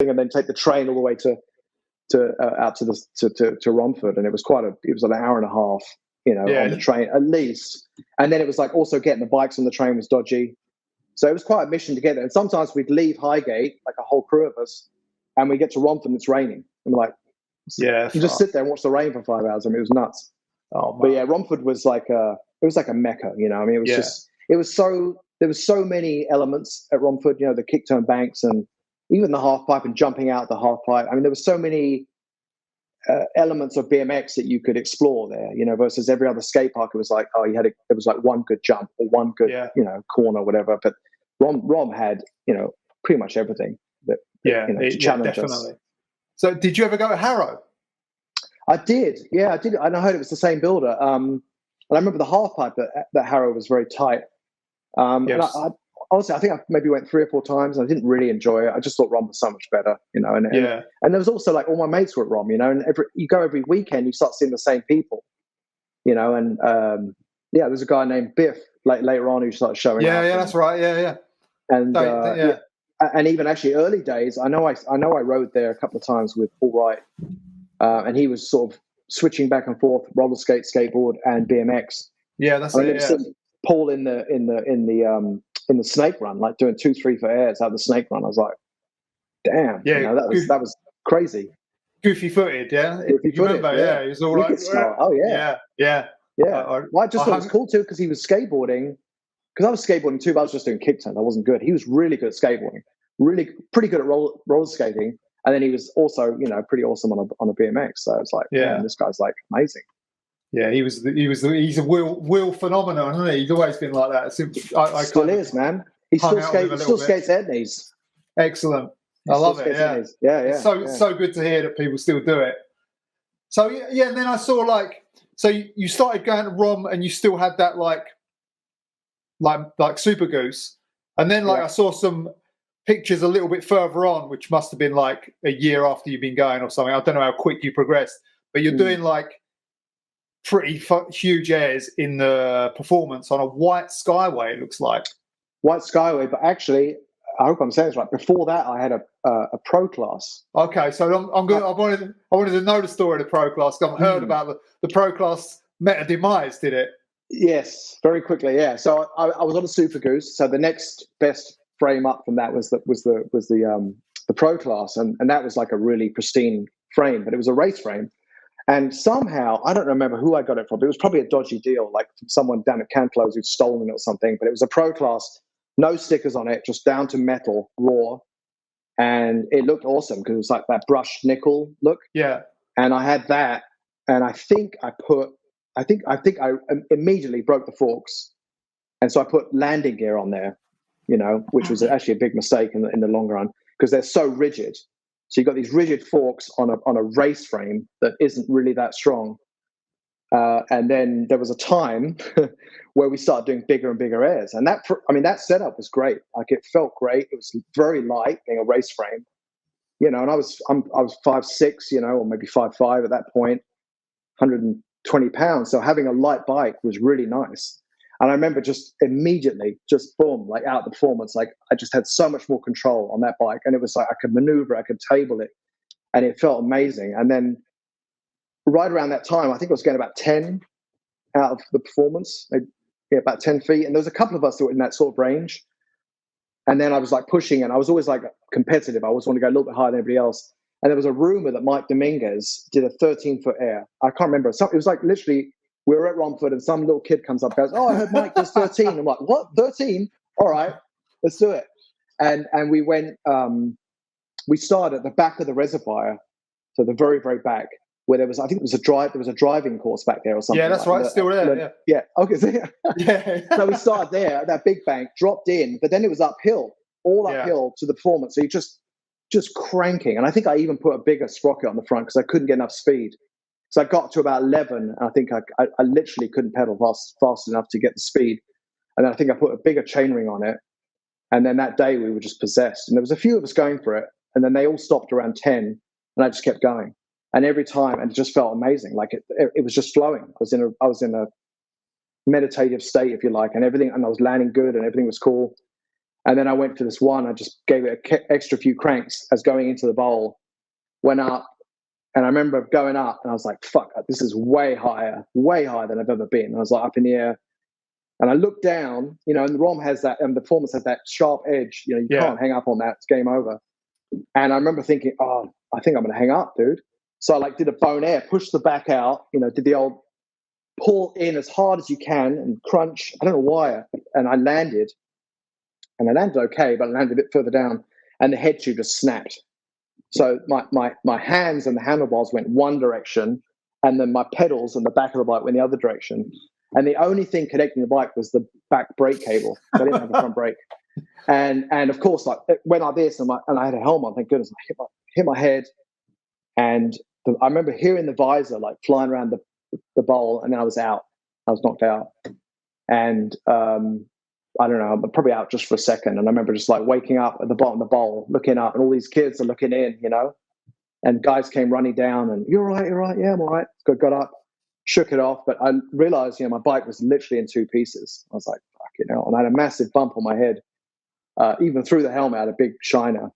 and then take the train all the way to out to Romford, and it was an hour and a half, on the train at least. And then it was like also getting the bikes on the train was dodgy, so it was quite a mission to get there. And sometimes we'd leave Highgate, like a whole crew of us, and we get to Romford and it's raining, and we're like, you just sit there and watch the rain for 5 hours. I mean, it was nuts. Oh, man. But yeah, Romford was like a mecca, I mean, there was so many elements at Romford, the kick turn banks and even the half pipe and jumping out the half pipe. I mean, there were so many elements of BMX that you could explore there, versus every other skate park. It was like, it was like one good jump or one good, corner, whatever. But Rom had, pretty much everything that, to challenge us. So did you ever go to Harrow? I did. Yeah, I did. And I heard it was the same builder. And I remember the half pipe that Harrow was very tight. And honestly, I think I maybe went 3 or 4 times and I didn't really enjoy it. I just thought Rom was so much better, and there was also like all my mates were at Rom, and you go every weekend, you start seeing the same people, and there's a guy named Biff later on who started showing up. Yeah, that's right. Yeah. And and even actually early days, I know I rode there a couple of times with Paul Wright, and he was sort of switching back and forth, roller skate, skateboard, and BMX. Yeah, that's Paul in the snake run, like doing 2-3 for airs out of the snake run. I was like, damn, that was crazy. Goofy footed, yeah. You remember, he was all right. Oh yeah. Well, I just thought it was cool too because he was skateboarding. Because I was skateboarding too, but I was just doing kick turns. I wasn't good. He was really good at skateboarding, really pretty good at roller skating, and then he was also, pretty awesome on a BMX. So it's like, man, this guy's like amazing. Yeah, he's a wheel phenomenon, isn't he? He's always been like that. Still is, man. He still skates Edneys. Excellent. I love it. Yeah. Yeah. It's so good to hear that people still do it. So and then I saw so you started going to Rom and you still had that like Super Goose, and then I saw some pictures a little bit further on, which must have been like a year after you've been going or something. I don't know how quick you progressed, but you're doing like pretty huge airs in the performance on a white Skyway. It looks like white Skyway, but actually, I hope I'm saying this right. Before that, I had a pro class. Okay, so I wanted to know the story of the pro class. I've heard about the pro class met a demise. Did it? Yes, very quickly. Yeah. So I was on a Super Goose. So the next best frame up from that was the pro class, and that was like a really pristine frame, but it was a race frame. And somehow, I don't remember who I got it from, but it was probably a dodgy deal, like from someone down at Canclose who'd stolen it or something. But it was a pro class, no stickers on it, just down to metal, raw. And it looked awesome because it was like that brushed nickel look. Yeah. And I had that. And I think I immediately broke the forks. And so I put landing gear on there, which was actually a big mistake in the long run because they're so rigid. So you've got these rigid forks on a race frame that isn't really that strong. And then there was a time where we started doing bigger and bigger airs. And that setup was great. Like it felt great. It was very light being a race frame, and I was 5'6", or maybe 5'5" at that point, 120 pounds. So having a light bike was really nice. And I remember just immediately, boom, like out the performance, like I just had so much more control on that bike. And it was like I could maneuver, I could table it, and it felt amazing. And then right around that time, I think I was getting about 10 out of the performance, about 10 feet. And there was a couple of us that were in that sort of range. And then I was like pushing, and I was always like competitive. I always want to go a little bit higher than everybody else. And there was a rumor that Mike Dominguez did a 13-foot air. I can't remember. It was like literally, we were at Romford and some little kid comes up and goes, "Oh, I heard Mike does 13." I'm like, "What? 13? All right, let's do it." And we went, we started at the back of the reservoir, so the very, very back, where there was a driving course back there or something. Yeah, that's right. It's still there. Yeah. Okay. So, yeah. So we started there, that big bank, dropped in, but then it was uphill, uphill to the performance. So you just cranking. And I think I even put a bigger sprocket on the front because I couldn't get enough speed. So I got to about 11, and I think I literally couldn't pedal fast enough to get the speed. And then I think I put a bigger chainring on it. And then that day we were just possessed. And there was a few of us going for it. And then they all stopped around 10, and I just kept going. And every time, and it just felt amazing. Like it was just flowing. I was in a meditative state, if you like, and everything. And I was landing good, and everything was cool. And then I went for this one. I just gave it an extra few cranks as going into the bowl, went up. And I remember going up and I was like, fuck, this is way higher than I've ever been. I was like up in the air. And I looked down, you know, and the ROM has that, and the performance has that sharp edge. You know, you can't hang up on that. It's game over. And I remember thinking, oh, I think I'm going to hang up, dude. So I did a bone air, pushed the back out, you know, did the old pull in as hard as you can and crunch. I don't know why. And I landed. And I landed okay, but I landed a bit further down. And the head tube just snapped. So my hands and the handlebars went one direction, and then my pedals and the back of the bike went the other direction. And the only thing connecting the bike was the back brake cable. So I didn't have a front brake. And of course, it went like this, and I had a helmet on. Thank goodness, I hit my head, and I remember hearing the visor flying around the bowl, and then I was out. I was knocked out, and I don't know, I'm probably out just for a second. And I remember just waking up at the bottom of the bowl, looking up, and all these kids are looking in, you know, and guys came running down and you're right. Yeah, I'm all right. Got up, shook it off. But I realized, you know, my bike was literally in two pieces. I was like, fuck, you know, and I had a massive bump on my head. Even through the helmet, I had a big shiner.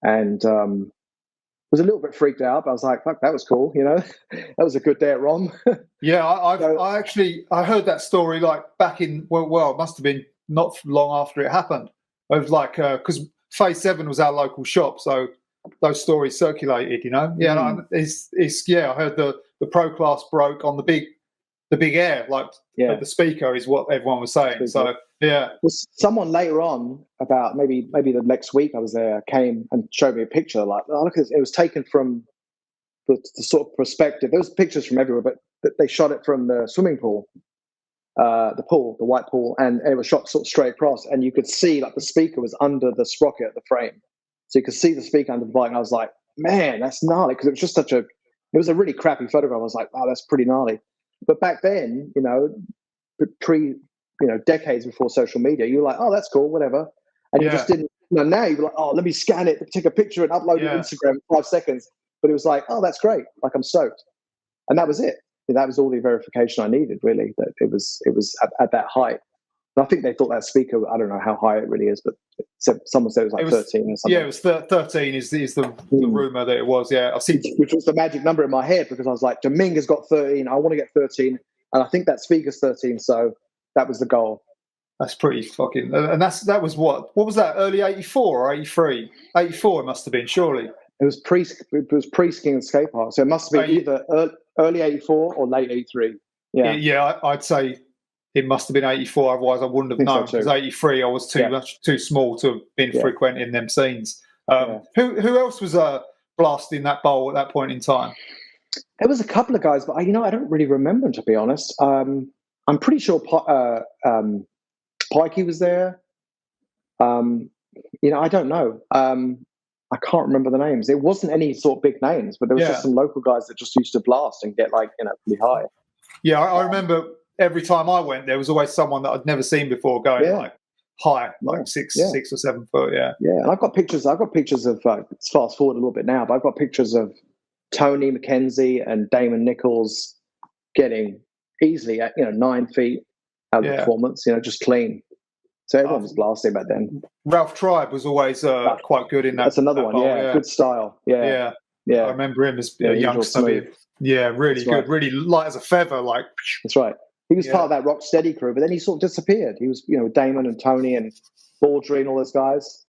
And was a little bit freaked out, but I was like, fuck, that was cool, you know. That was a good day at ROM. Yeah, I heard that story back in, well, it must have been not long after it happened. It was because Phase 7 was our local shop, so those stories circulated, you know. Yeah, I heard the Pro Class broke on the big air, the speaker is what everyone was saying. So yeah. Well, someone later on, about maybe the next week I was there, came and showed me a picture. Look at this. It was taken from the sort of perspective. There was pictures from everywhere, but they shot it from the swimming pool. The white pool, and it was shot sort of straight across, and you could see the speaker was under the sprocket of the frame, so you could see the speaker under the bike. And I was like, man, that's gnarly, because it was just it was a really crappy photograph. I was like, wow, that's pretty gnarly. But back then, you know, decades before social media, you were like, oh, that's cool, whatever, and you just didn't. You know, now you're like, oh, let me scan it, take a picture, and upload it to Instagram in 5 seconds. But it was like, oh, that's great, I'm stoked, and that was it. That was all the verification I needed, really, that it was at that height. And I think they thought that speaker, I don't know how high it really is, but someone said it was 13 or something. Yeah, it was 13 is the rumour that it was, yeah. I've seen, which was the magic number in my head, because I was like, Dominguez got 13, I want to get 13, and I think that speaker's 13, so that was the goal. That's pretty fucking, and that was what was that, early 84 or 83? 84 it must have been, surely. It was pre-skiing and skate park, so it must have been either early 84 or late 83. Yeah, I'd say it must have been 84. Otherwise, I wouldn't have known, because 83 I was too small to have been frequenting them scenes. Who else was blasting that bowl at that point in time? There was a couple of guys, but I don't really remember them, to be honest. I'm pretty sure Pikey was there. I don't know. I can't remember the names. It wasn't any sort of big names, but there was just some local guys that just used to blast and get pretty high. Yeah, I remember every time I went, there was always someone that I'd never seen before going high, 6 or 7 foot. Yeah. And I've got pictures of, let's fast forward a little bit now, but I've got pictures of Tony McKenzie and Damon Nichols getting easily at 9 feet out of performance, just clean. So everyone was blasting back then. Ralph Tribe was always quite good in that. That's another one, bowl, good style. Yeah. I remember him as a youngster. Yeah, really good, really light as a feather. That's right. He was part of that Rock Steady crew, but then he sort of disappeared. He was, with Damon and Tony and Baudry and all those guys.